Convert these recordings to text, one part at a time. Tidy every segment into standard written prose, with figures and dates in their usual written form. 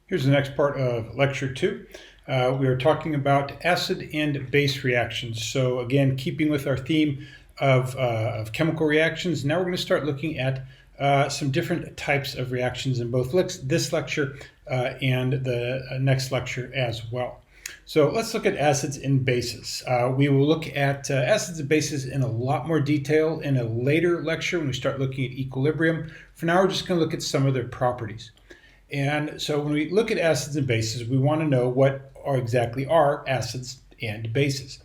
Here's the next part of lecture 2. We are talking about acid and base reactions. So again, keeping with our theme of chemical reactions, now we're going to start looking at some different types of reactions in both this lecture and the next lecture as well. So let's look at acids and bases. We will look at acids and bases in a lot more detail in a later lecture when we start looking at equilibrium. For now, we're just going to look at some of their properties. And so when we look at acids and bases, we want to know what exactly are acids and bases.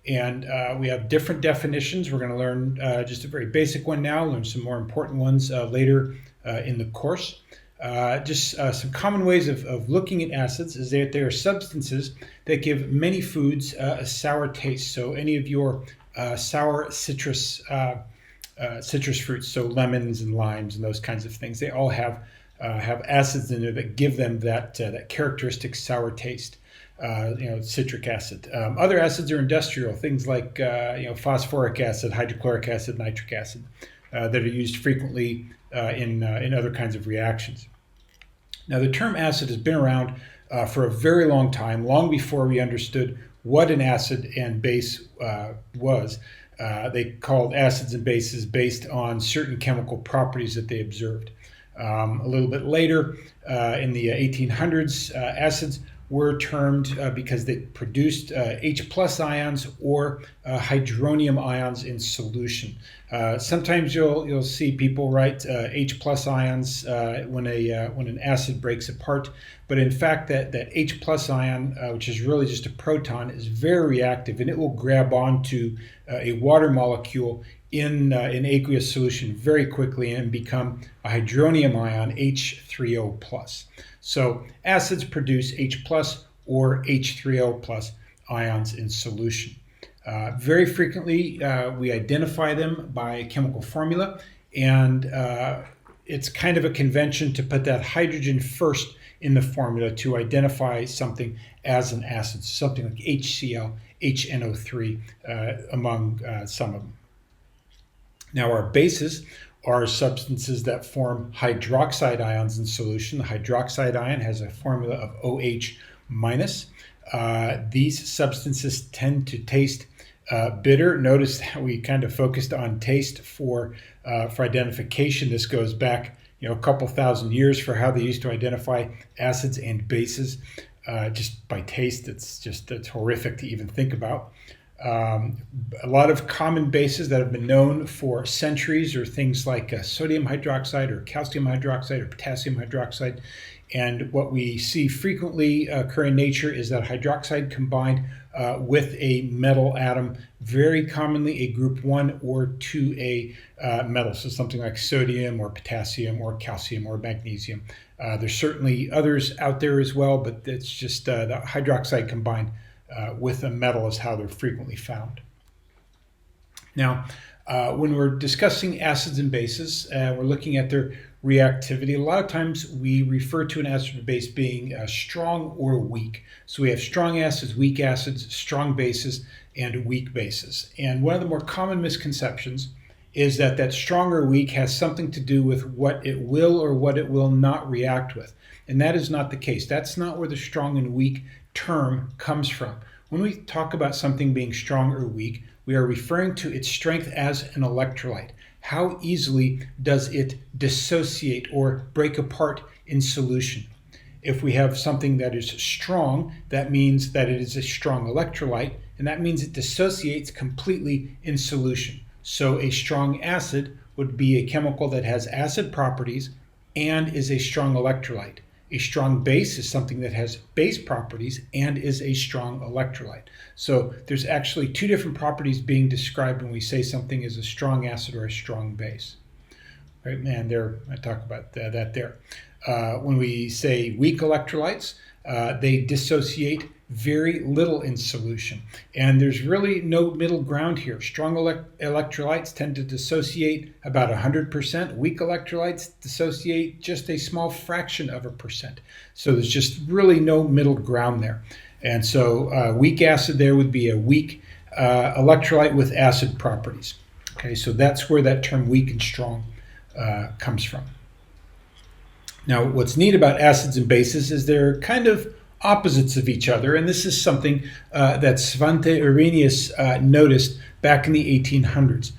And we have different definitions. We're going to learn just a very basic one now, learn some more important ones later in the course. Some common ways of looking at acids is that they are substances that give many foods a sour taste. So any of your sour citrus fruits, so lemons and limes and those kinds of things, they all have acids in there that give them that characteristic sour taste. Citric acid. Other acids are industrial, things like phosphoric acid, hydrochloric acid, nitric acid, that are used frequently in other kinds of reactions. Now, the term acid has been around for a very long time, long before we understood what an acid and base was. They called acids and bases based on certain chemical properties that they observed. A little bit later, in the 1800s, acids were termed because they produced H plus ions or hydronium ions in solution. Sometimes you'll see people write H plus ions when an acid breaks apart, but in fact that H plus ion, which is really just a proton, is very reactive, and it will grab onto a water molecule in aqueous solution very quickly and become a hydronium ion, H3O plus. So acids produce H plus or H3O plus ions in solution. Very frequently, we identify them by chemical formula, and it's kind of a convention to put that hydrogen first in the formula to identify something as an acid, something like HCl, HNO3, among some of them. Now, our bases are substances that form hydroxide ions in solution. The hydroxide ion has a formula of OH minus. These substances tend to taste bitter. Notice that we kind of focused on taste for identification. This goes back a couple thousand years for how they used to identify acids and bases. Just by taste, it's horrific to even think about. A lot of common bases that have been known for centuries are things like sodium hydroxide or calcium hydroxide or potassium hydroxide. And what we see frequently occur in nature is that hydroxide combined with a metal atom, very commonly a group 1 or 2A metal, so something like sodium or potassium or calcium or magnesium. There's certainly others out there as well, but it's just the hydroxide combined with a metal is how they're frequently found. Now, when we're discussing acids and bases, we're looking at their reactivity. A lot of times we refer to an acid or base being strong or weak. So we have strong acids, weak acids, strong bases, and weak bases. And one of the more common misconceptions is that strong or weak has something to do with what it will or what it will not react with. And that is not the case. That's not where the strong and weak term comes from. When we talk about something being strong or weak, we are referring to its strength as an electrolyte. How easily does it dissociate or break apart in solution? If we have something that is strong, that means that it is a strong electrolyte, and that means it dissociates completely in solution. So a strong acid would be a chemical that has acid properties and is a strong electrolyte. A strong base is something that has base properties and is a strong electrolyte. So there's actually two different properties being described when we say something is a strong acid or a strong base. Right? And I talk about that there. When we say weak electrolytes, they dissociate very little in solution. And there's really no middle ground here. Strong electrolytes tend to dissociate about 100%. Weak electrolytes dissociate just a small fraction of a percent. So there's just really no middle ground there. And so weak acid there would be a weak electrolyte with acid properties. Okay, so that's where that term weak and strong comes from. Now, what's neat about acids and bases is they're kind of opposites of each other, and this is something that Svante Arrhenius noticed back in the 1800s.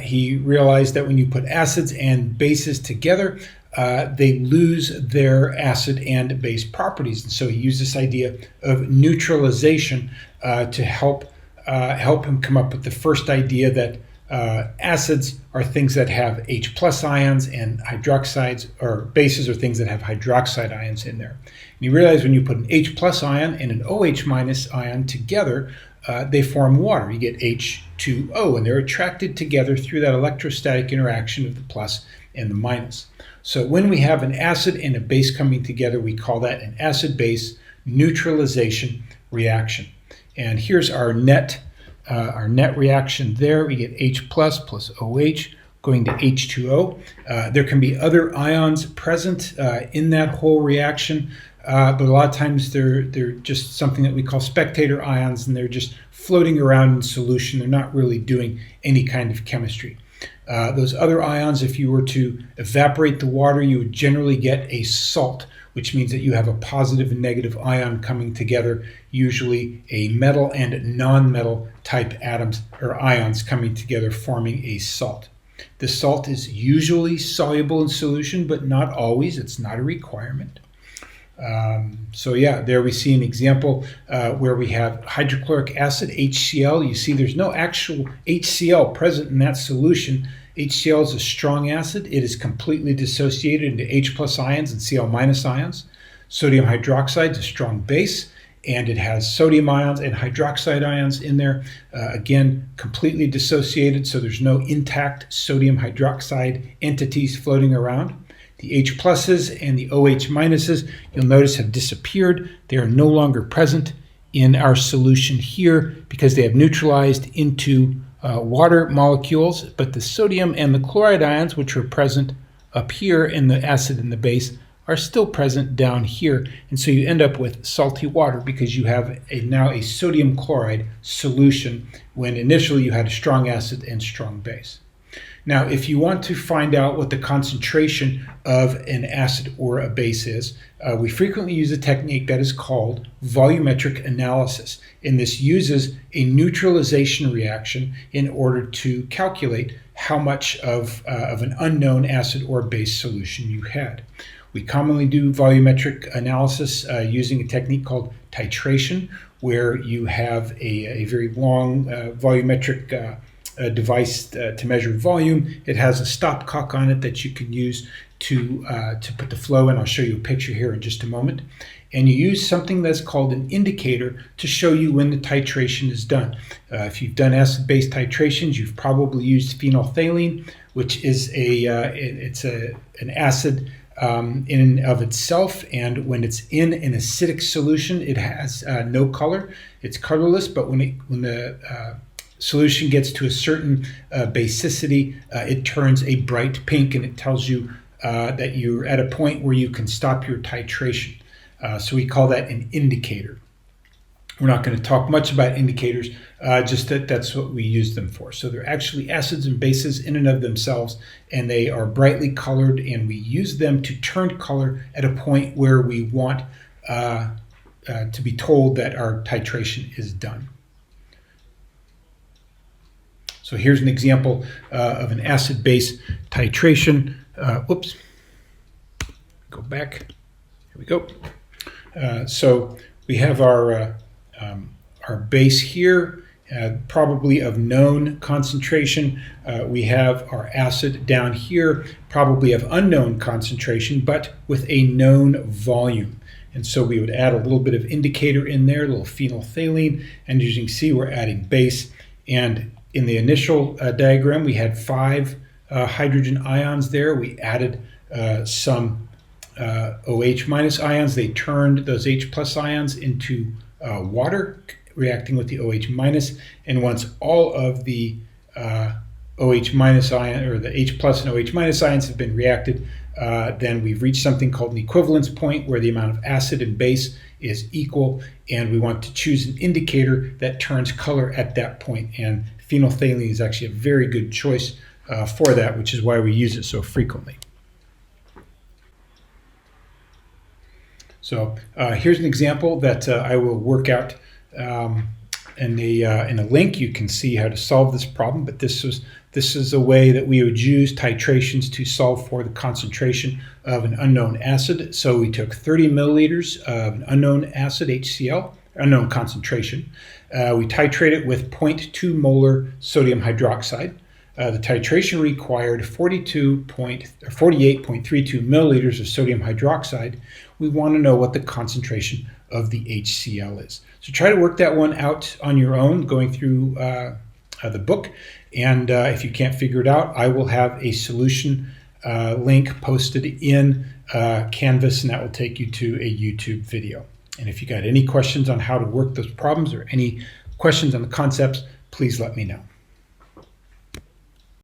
He realized that when you put acids and bases together, they lose their acid and base properties. And so he used this idea of neutralization to help him come up with the first idea that acids are things that have H plus ions, and hydroxides or bases are things that have hydroxide ions in there. And you realize when you put an H plus ion and an OH minus ion together, they form water. You get H2O, and they're attracted together through that electrostatic interaction of the plus and the minus. So when we have an acid and a base coming together, we call that an acid-base neutralization reaction. And here's our net reaction there. We get H plus OH going to H2O. There can be other ions present in that whole reaction, but a lot of times they're just something that we call spectator ions, and they're just floating around in solution. They're not really doing any kind of chemistry. Those other ions, if you were to evaporate the water, you would generally get a salt, which means that you have a positive and negative ion coming together, usually a metal and non-metal type atoms or ions coming together forming a salt. The salt is usually soluble in solution, but not always. It's not a requirement. So yeah, there we see an example where we have hydrochloric acid, HCl. You see there's no actual HCl present in that solution. HCl is a strong acid. It is completely dissociated into H plus ions and Cl minus ions. Sodium hydroxide is a strong base, and it has sodium ions and hydroxide ions in there. Again, completely dissociated, so there's no intact sodium hydroxide entities floating around. The H pluses and the OH minuses, you'll notice, have disappeared. They are no longer present in our solution here because they have neutralized into water molecules, but the sodium and the chloride ions, which are present up here in the acid and the base, are still present down here. And so you end up with salty water because you have now a sodium chloride solution when initially you had a strong acid and strong base. Now, if you want to find out what the concentration of an acid or a base is, we frequently use a technique that is called volumetric analysis. And this uses a neutralization reaction in order to calculate how much of an unknown acid or base solution you had. We commonly do volumetric analysis using a technique called titration, where you have a very long volumetric device to measure volume. It has a stopcock on it that you can use to put the flow in. I'll show you a picture here in just a moment. And you use something that's called an indicator to show you when the titration is done. If you've done acid-base titrations, you've probably used phenolphthalein, which is an acid in and of itself, and when it's in an acidic solution, it has no color. It's colorless, but when the solution gets to a certain basicity, it turns a bright pink, and it tells you that you're at a point where you can stop your titration. So we call that an indicator. We're not going to talk much about indicators, just that's what we use them for. So they're actually acids and bases in and of themselves, and they are brightly colored, and we use them to turn color at a point where we want to be told that our titration is done. So here's an example of an acid-base titration. Whoops. Go back. Here we go. So we have our base here, probably of known concentration. We have our acid down here, probably of unknown concentration, but with a known volume. And so we would add a little bit of indicator in there, a little phenolphthalein, and as you can see, we're adding base. And in the initial diagram, we had 5 hydrogen ions there. We added some OH minus ions. They turned those H plus ions into water, reacting with the OH minus. And once all of the OH minus ion, or the H plus and OH minus ions have been reacted, then we've reached something called an equivalence point, where the amount of acid and base is equal, and we want to choose an indicator that turns color at that point. And phenolphthalein is actually a very good choice for that, which is why we use it so frequently. So here's an example that I will work out in a link. You can see how to solve this problem, but this is a way that we would use titrations to solve for the concentration of an unknown acid. So we took 30 milliliters of an unknown acid, HCl, unknown concentration. We titrate it with 0.2 molar sodium hydroxide. The titration required 48.32 milliliters of sodium hydroxide. We want to know what the concentration of the HCl is. So try to work that one out on your own, going through the book. And if you can't figure it out, I will have a solution link posted in Canvas, and that will take you to a YouTube video. And if you got any questions on how to work those problems or any questions on the concepts, please let me know.